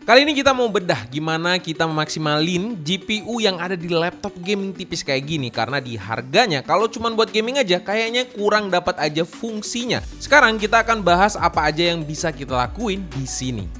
Kali ini kita mau bedah gimana kita memaksimalin GPU yang ada di laptop gaming tipis kayak gini. Karena di harganya kalau cuma buat gaming aja kayaknya kurang dapat aja fungsinya. Sekarang kita akan bahas apa aja yang bisa kita lakuin di sini.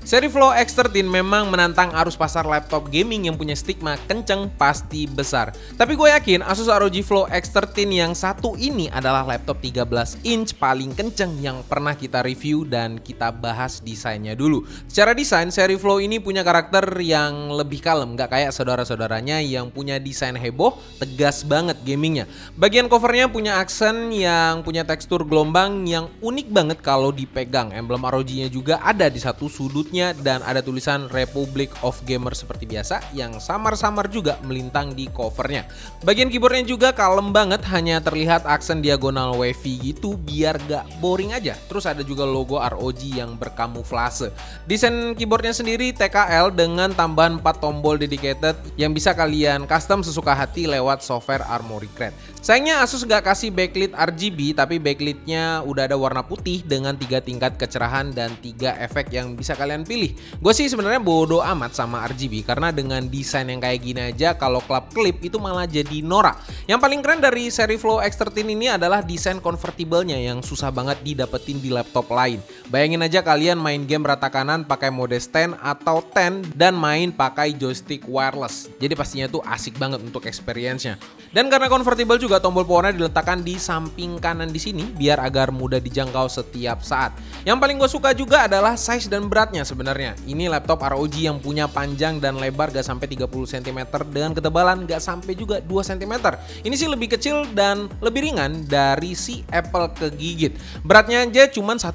Seri Flow X13 memang menantang arus pasar laptop gaming yang punya stigma kenceng pasti besar. Tapi gue yakin Asus ROG Flow X13 yang satu ini adalah laptop 13 inch paling kenceng yang pernah kita review dan kita bahas desainnya dulu. Secara desain, seri Flow ini punya karakter yang lebih kalem, gak kayak saudara-saudaranya yang punya desain heboh, tegas banget gamingnya. Bagian covernya punya aksen yang punya tekstur gelombang yang unik banget kalau dipegang. Emblem ROG-nya juga ada di satu sudutnya dan ada tulisan Republic of Gamers seperti biasa yang samar-samar juga melintang di covernya. Bagian keyboardnya juga kalem banget, hanya terlihat aksen diagonal wavy gitu biar gak boring aja. Terus ada juga logo ROG yang berkamuflase. Desain keyboardnya sendiri TKL dengan tambahan 4 tombol dedicated yang bisa kalian custom sesuka hati lewat software Armoury Crate. Sayangnya Asus gak kasih backlit RGB, tapi backlit-nya udah ada warna putih dengan 3 tingkat kecerahan dan 3 efek yang bisa kalian pilih. Gue sih sebenarnya bodo amat sama RGB karena dengan desain yang kayak gini aja kalau klip itu malah jadi norak. Yang paling keren dari seri Flow X13 ini adalah desain convertible-nya yang susah banget didapetin di laptop lain. Bayangin aja kalian main game rata kanan pakai mode stand atau 10 dan main pakai joystick wireless. Jadi pastinya tuh asik banget untuk experience-nya. Dan karena convertible juga tombol powernya diletakkan di samping kanan di sini biar agar mudah dijangkau setiap saat. Yang paling gue suka juga adalah size dan beratnya sebenarnya. Ini laptop ROG yang punya panjang dan lebar gak sampai 30 cm dengan ketebalan gak sampai juga 2 cm. Ini sih lebih kecil dan lebih ringan dari si Apple kegigit. Beratnya aja cuma 1,3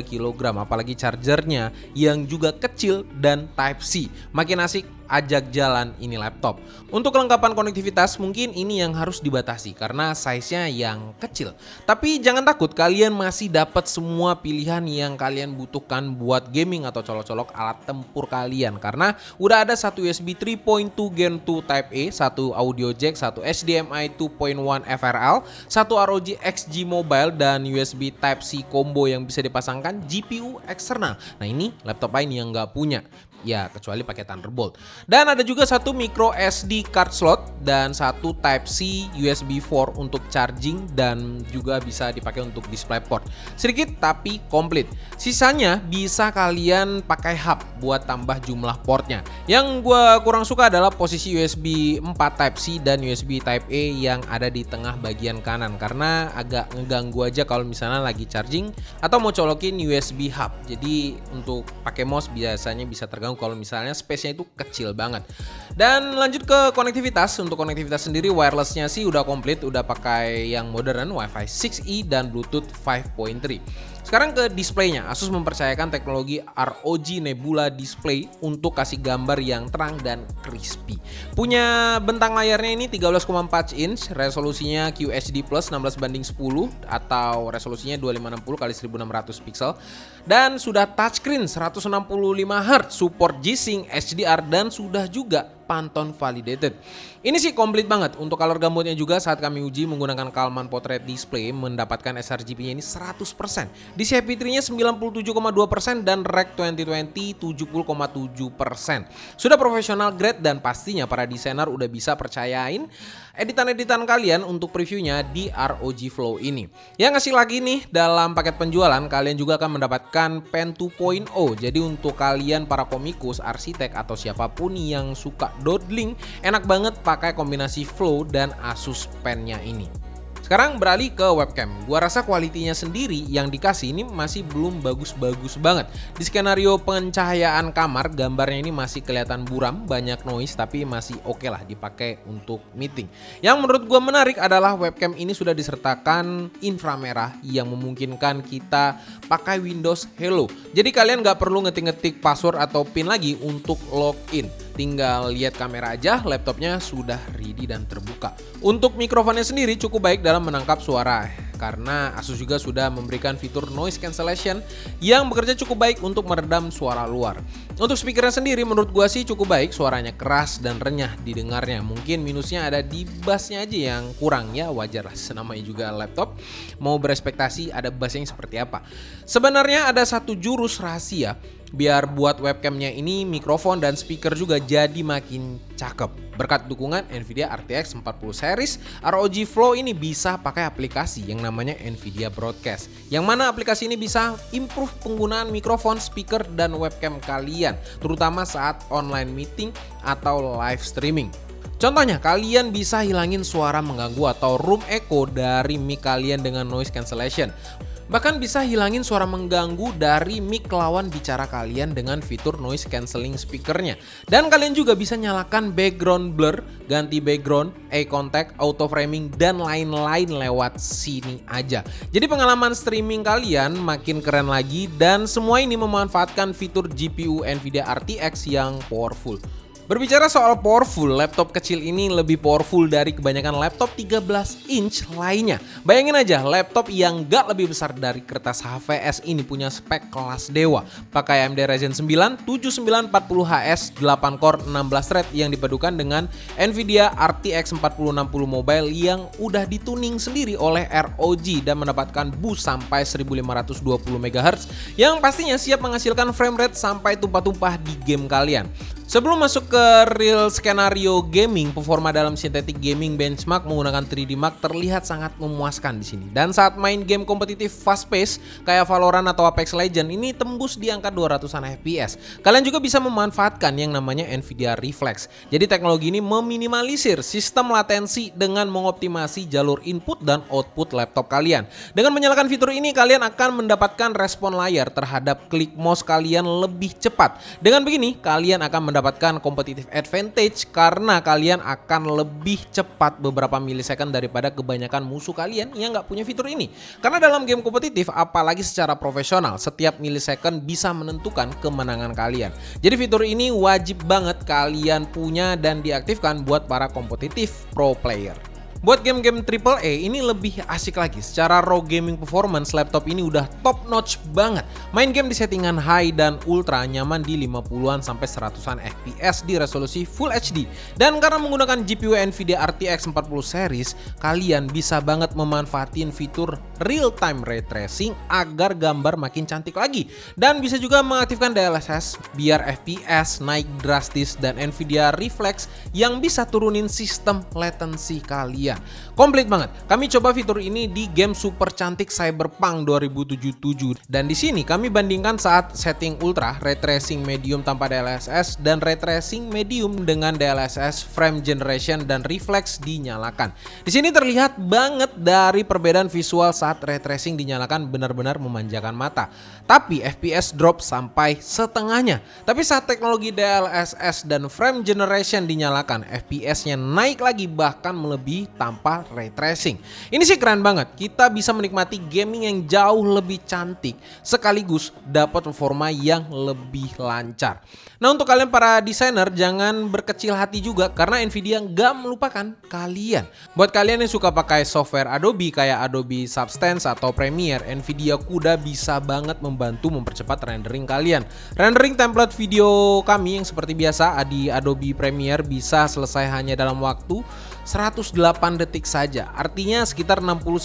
kg, apalagi chargernya yang juga kecil dan Type-C. Makin asik ajak jalan ini laptop. Untuk kelengkapan konektivitas mungkin ini yang harus dibatasi karena size-nya yang kecil. Tapi jangan takut, kalian masih dapat semua pilihan yang kalian butuhkan buat gaming atau colok-colok alat tempur kalian. Karena udah ada satu USB 3.2 Gen 2 Type A, satu audio jack, satu HDMI 2.1 FRL, satu ROG XG Mobile dan USB Type-C combo yang bisa dipasangkan GPU eksternal. Nah ini laptop lain yang nggak punya. Ya, kecuali pakai Thunderbolt. Dan ada juga satu micro SD card slot dan satu Type-C USB 4 untuk charging dan juga bisa dipakai untuk DisplayPort. Sedikit tapi komplit. Sisanya bisa kalian pakai hub buat tambah jumlah portnya. Yang gue kurang suka adalah posisi USB 4 Type-C dan USB Type A yang ada di tengah bagian kanan karena agak ngeganggu aja kalau misalnya lagi charging atau mau colokin USB hub. Jadi untuk pakai mouse biasanya bisa terganggu kalau misalnya space-nya itu kecil banget. Dan lanjut ke konektivitas. Untuk konektivitas sendiri wireless-nya sih udah komplit, udah pakai yang modern Wi-Fi 6E dan Bluetooth 5.3. Sekarang ke displaynya. Asus mempercayakan teknologi ROG Nebula Display untuk kasih gambar yang terang dan crispy. Punya bentang layarnya ini 13,4 inch, resolusinya QHD+ 16:10 atau resolusinya 2560x1600 pixel dan sudah touchscreen 165 Hz, support G-Sync HDR dan sudah juga Pantone validated. Ini sih komplit banget. Untuk color gamutnya juga saat kami uji menggunakan Calman Portrait Display mendapatkan sRGB-nya ini 100%. DCI-P3-nya 97,2% dan REC 2020 70,7%. Sudah profesional grade dan pastinya para desainer udah bisa percayain editan-editan kalian untuk previewnya di ROG Flow ini. Yang ngasih lagi nih dalam paket penjualan kalian juga akan mendapatkan Pen 2.0. Jadi untuk kalian para komikus, arsitek atau siapapun yang suka doodling, enak banget pakai kombinasi Flow dan Asus Pen-nya ini. Sekarang beralih ke webcam. Gua rasa kualitinya sendiri yang dikasih ini masih belum bagus-bagus banget. Di skenario pencahayaan kamar, gambarnya ini masih kelihatan buram, banyak noise, tapi masih oke lah dipakai untuk meeting. Yang menurut gua menarik adalah webcam ini sudah disertakan inframerah yang memungkinkan kita pakai Windows Hello. Jadi kalian nggak perlu ngetik-ngetik password atau PIN lagi untuk login. Tinggal lihat kamera aja, laptopnya sudah ready dan terbuka. Untuk mikrofonnya sendiri cukup baik dalam menangkap suara karena Asus juga sudah memberikan fitur noise cancellation yang bekerja cukup baik untuk meredam suara luar. Untuk speakernya sendiri menurut gua sih cukup baik, suaranya keras dan renyah didengarnya. Mungkin minusnya ada di bassnya aja yang kurang, ya wajar lah, senamanya juga laptop. Mau berespektasi ada bassnya yang seperti apa. Sebenarnya ada satu jurus rahasia biar buat webcamnya ini mikrofon dan speaker juga jadi makin cakep. Berkat dukungan Nvidia RTX 40 series, ROG Flow ini bisa pakai aplikasi yang namanya Nvidia Broadcast. Yang mana aplikasi ini bisa improve penggunaan mikrofon, speaker, dan webcam kalian, terutama saat online meeting atau live streaming. Contohnya, kalian bisa hilangin suara mengganggu atau room echo dari mic kalian dengan noise cancellation. Bahkan bisa hilangin suara mengganggu dari mic lawan bicara kalian dengan fitur noise cancelling speakernya. Dan kalian juga bisa nyalakan background blur, ganti background, eye contact, auto framing, dan lain-lain lewat sini aja. Jadi pengalaman streaming kalian makin keren lagi, dan semua ini memanfaatkan fitur GPU Nvidia RTX yang powerful. Berbicara soal powerful, laptop kecil ini lebih powerful dari kebanyakan laptop 13 inch lainnya. Bayangin aja, laptop yang gak lebih besar dari kertas HVS ini punya spek kelas dewa. Pakai AMD Ryzen 9 7940HS 8 core 16 thread yang dipadukan dengan Nvidia RTX 4060 Mobile yang udah dituning sendiri oleh ROG dan mendapatkan boost sampai 1520 MHz yang pastinya siap menghasilkan frame rate sampai tumpah-tumpah di game kalian. Sebelum masuk ke real skenario gaming, performa dalam synthetic gaming benchmark menggunakan 3D Mark terlihat sangat memuaskan di sini. Dan saat main game kompetitif fast pace kayak Valorant atau Apex Legends ini tembus di angka 200-an FPS. Kalian juga bisa memanfaatkan yang namanya Nvidia Reflex. Jadi teknologi ini meminimalisir sistem latensi dengan mengoptimasi jalur input dan output laptop kalian. Dengan menyalakan fitur ini, kalian akan mendapatkan respon layar terhadap klik mouse kalian lebih cepat. Dengan begini, kalian akan mendapatkan competitive advantage karena kalian akan lebih cepat beberapa milisecond daripada kebanyakan musuh kalian yang nggak punya fitur ini. Karena dalam game kompetitif, apalagi secara profesional, setiap milisecond bisa menentukan kemenangan kalian. Jadi fitur ini wajib banget kalian punya dan diaktifkan buat para kompetitif pro player. Buat game-game AAA ini lebih asik lagi. Secara raw gaming performance, laptop ini udah top notch banget. Main game di settingan high dan ultra nyaman di 50-an sampai 100-an FPS di resolusi Full HD. Dan karena menggunakan GPU Nvidia RTX 40 series, kalian bisa banget memanfaatin fitur real time ray tracing agar gambar makin cantik lagi. Dan bisa juga mengaktifkan DLSS biar FPS naik drastis dan Nvidia Reflex yang bisa turunin sistem latency kalian. Komplit banget. Kami coba fitur ini di game super cantik Cyberpunk 2077 dan di sini kami bandingkan saat setting ultra, ray tracing medium tanpa DLSS dan ray tracing medium dengan DLSS, frame generation dan reflex dinyalakan. Di sini terlihat banget dari perbedaan visual saat ray tracing dinyalakan benar-benar memanjakan mata. Tapi FPS drop sampai setengahnya. Tapi saat teknologi DLSS dan frame generation dinyalakan, FPS-nya naik lagi bahkan melebihi tanpa ray tracing. Ini sih keren banget. Kita bisa menikmati gaming yang jauh lebih cantik sekaligus dapat performa yang lebih lancar. Nah, untuk kalian para desainer jangan berkecil hati juga karena Nvidia nggak melupakan kalian. Buat kalian yang suka pakai software Adobe kayak Adobe Substance atau Premiere, Nvidia kuda bisa banget membantu mempercepat rendering kalian. Rendering template video kami yang seperti biasa di Adobe Premiere bisa selesai hanya dalam waktu 108 detik saja. Artinya sekitar 69%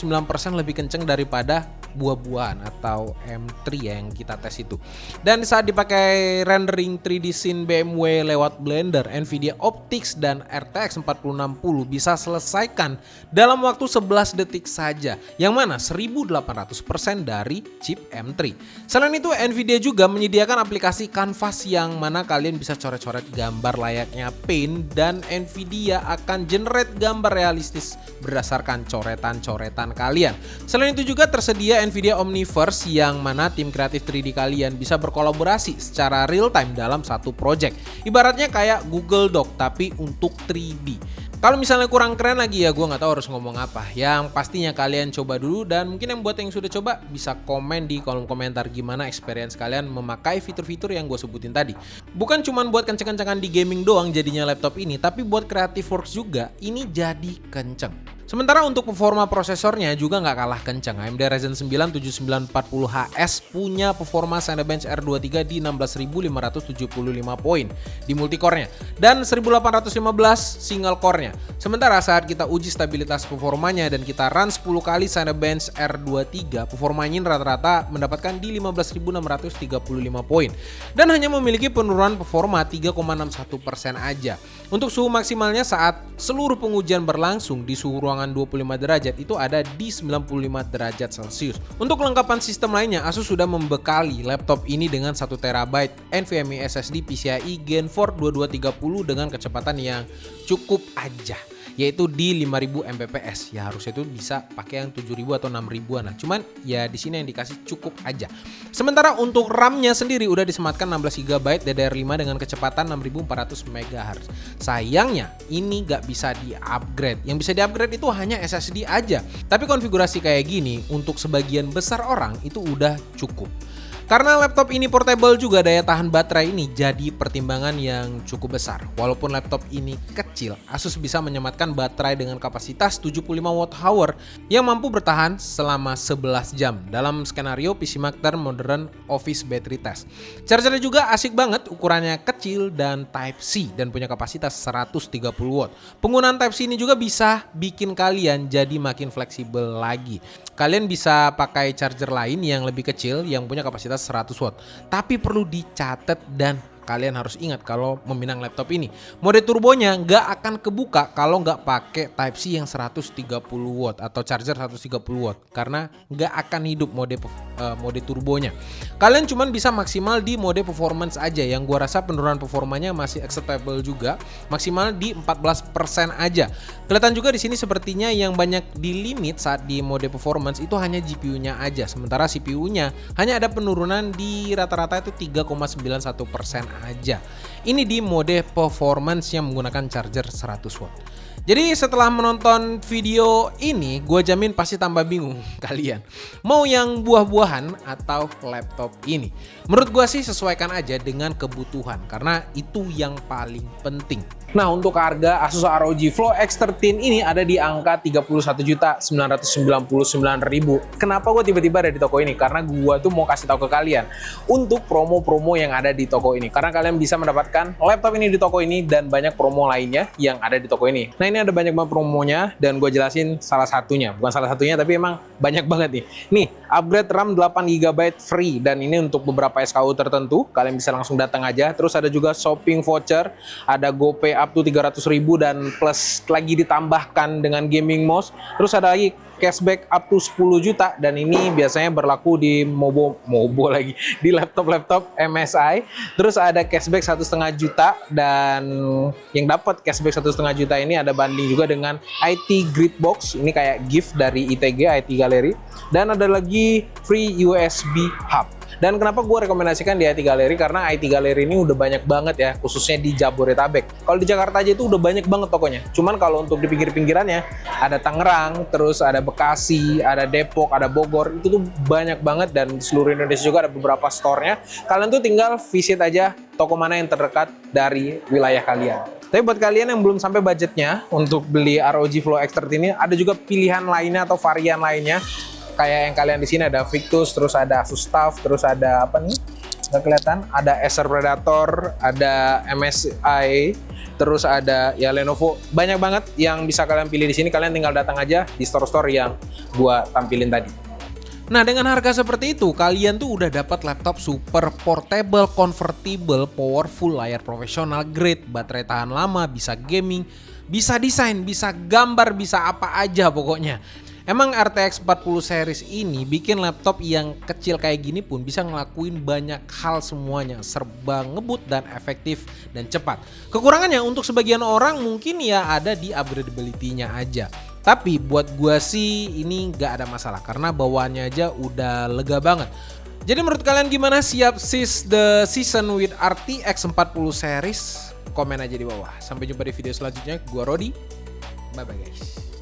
lebih kenceng daripada buah-buahan atau M3 ya yang kita tes itu. Dan saat dipakai rendering 3D scene BMW lewat Blender, Nvidia Optix dan RTX 4060 bisa selesaikan dalam waktu 11 detik saja, yang mana 1800% dari chip M3. Selain itu, Nvidia juga menyediakan aplikasi Canvas yang mana kalian bisa coret-coret gambar layaknya Paint dan Nvidia akan generate gambar realistis berdasarkan coretan-coretan kalian. Selain itu juga tersedia Nvidia Omniverse yang mana tim kreatif 3D kalian bisa berkolaborasi secara real time dalam satu project. Ibaratnya kayak Google Doc tapi untuk 3D. Kalau misalnya kurang keren lagi ya gue nggak tahu harus ngomong apa. Yang pastinya kalian coba dulu, dan mungkin yang buat yang sudah coba bisa komen di kolom komentar gimana experience kalian memakai fitur-fitur yang gue sebutin tadi. Bukan cuma buat kenceng-kencengan di gaming doang jadinya laptop ini, tapi buat creative works juga ini jadi kenceng. Sementara untuk performa prosesornya juga nggak kalah kencang. AMD Ryzen 9 7940HS punya performa Cinebench R23 di 16.575 poin di multicore-nya dan 1815 single core-nya. Sementara saat kita uji stabilitas performanya dan kita run 10 kali Cinebench R23, performanya rata-rata mendapatkan di 15.635 poin dan hanya memiliki penurunan performa 3,61% aja. Untuk suhu maksimalnya saat seluruh pengujian berlangsung di suhu ruangan 25 derajat itu ada di 95 derajat Celcius. Untuk kelengkapan sistem lainnya, Asus sudah membekali laptop ini dengan 1 TB NVMe SSD PCIe Gen 4 2230 dengan kecepatan yang cukup aja, yaitu di 5000 Mbps. Ya harusnya itu bisa pakai yang 7000 atau 6000-an lah. Cuman ya di sini yang dikasih cukup aja. Sementara untuk RAM-nya sendiri udah disematkan 16 GB DDR5 dengan kecepatan 6400 MHz. Sayangnya ini nggak bisa di-upgrade. Yang bisa di-upgrade itu hanya SSD aja. Tapi konfigurasi kayak gini untuk sebagian besar orang itu udah cukup. Karena laptop ini portable juga, daya tahan baterai ini jadi pertimbangan yang cukup besar. Walaupun laptop ini kecil, Asus bisa menyematkan baterai dengan kapasitas 75 Wh yang mampu bertahan selama 11 jam dalam skenario PC Master Modern Office Battery Test. Chargernya juga asik banget, ukurannya kecil dan Type-C dan punya kapasitas 130 watt. Penggunaan Type-C ini juga bisa bikin kalian jadi makin fleksibel lagi. Kalian bisa pakai charger lain yang lebih kecil yang punya kapasitas 100 watt. Tapi perlu dicatat dan kalian harus ingat kalau meminang laptop ini, mode turbonya nggak akan kebuka kalau nggak pakai Type-C yang 130 watt atau charger 130 watt karena nggak akan hidup mode turbonya. Kalian cuman bisa maksimal di mode performance aja, yang gua rasa penurunan performanya masih acceptable juga, maksimal di 14% aja. Kelihatan juga di sini sepertinya yang banyak di limit saat di mode performance itu hanya GPU-nya aja, sementara CPU-nya hanya ada penurunan di rata-rata itu 3,91% aja. Ini di mode performance yang menggunakan charger 100 watt. Jadi setelah menonton video ini, gue jamin pasti tambah bingung kalian mau yang buah-buahan atau laptop ini. Menurut gue sih sesuaikan aja dengan kebutuhan karena itu yang paling penting. Nah, untuk harga Asus ROG Flow X13 ini ada di angka 31.999.000. Kenapa gue tiba-tiba ada di toko ini? Karena gue tuh mau kasih tahu ke kalian untuk promo-promo yang ada di toko ini. Karena kalian bisa mendapatkan laptop ini di toko ini dan banyak promo lainnya yang ada di toko ini. Nah, ini ada banyak banget promonya dan gue jelasin salah satunya. Bukan salah satunya tapi emang banyak banget nih. Nih, upgrade RAM 8GB free dan ini untuk beberapa SKU tertentu. Kalian bisa langsung datang aja. Terus ada juga shopping voucher, ada GoPay up to 300.000 dan plus lagi ditambahkan dengan gaming mouse. Terus ada lagi cashback up to 10 juta dan ini biasanya berlaku di Mobo lagi di laptop MSI. Terus ada cashback 1,5 juta dan yang dapat cashback 1,5 juta ini ada banding juga dengan IT Grid Box. Ini kayak gift dari ITG IT Gallery dan ada lagi free USB hub. Dan kenapa gue rekomendasikan di IT Gallery? Karena IT Gallery ini udah banyak banget ya, khususnya di Jabodetabek. Kalau di Jakarta aja itu udah banyak banget tokonya. Cuman kalau untuk di pinggir-pinggirannya, ada Tangerang, terus ada Bekasi, ada Depok, ada Bogor. Itu tuh banyak banget dan di seluruh Indonesia juga ada beberapa store-nya. Kalian tuh tinggal visit aja toko mana yang terdekat dari wilayah kalian. Tapi buat kalian yang belum sampai budgetnya untuk beli ROG Flow X13 ini, ada juga pilihan lainnya atau varian lainnya. Kayak yang kalian di sini ada Victus, terus ada Asus TUF, terus ada apa nih? Nggak kelihatan. Ada Acer Predator, ada MSI, terus ada ya Lenovo. Banyak banget yang bisa kalian pilih di sini. Kalian tinggal datang aja di store-store yang gua tampilin tadi. Nah, dengan harga seperti itu, kalian tuh udah dapat laptop super portable, convertible, powerful, layar profesional, grade, baterai tahan lama, bisa gaming, bisa desain, bisa gambar, bisa apa aja pokoknya. Emang RTX 40 series ini bikin laptop yang kecil kayak gini pun bisa ngelakuin banyak hal semuanya, serba ngebut dan efektif dan cepat. Kekurangannya untuk sebagian orang mungkin ya ada di upgradability-nya aja. Tapi buat gua sih ini nggak ada masalah karena bawaannya aja udah lega banget. Jadi menurut kalian gimana, siap seize the season with RTX 40 series? Komen aja di bawah. Sampai jumpa di video selanjutnya. Gua Rodi. Bye-bye guys.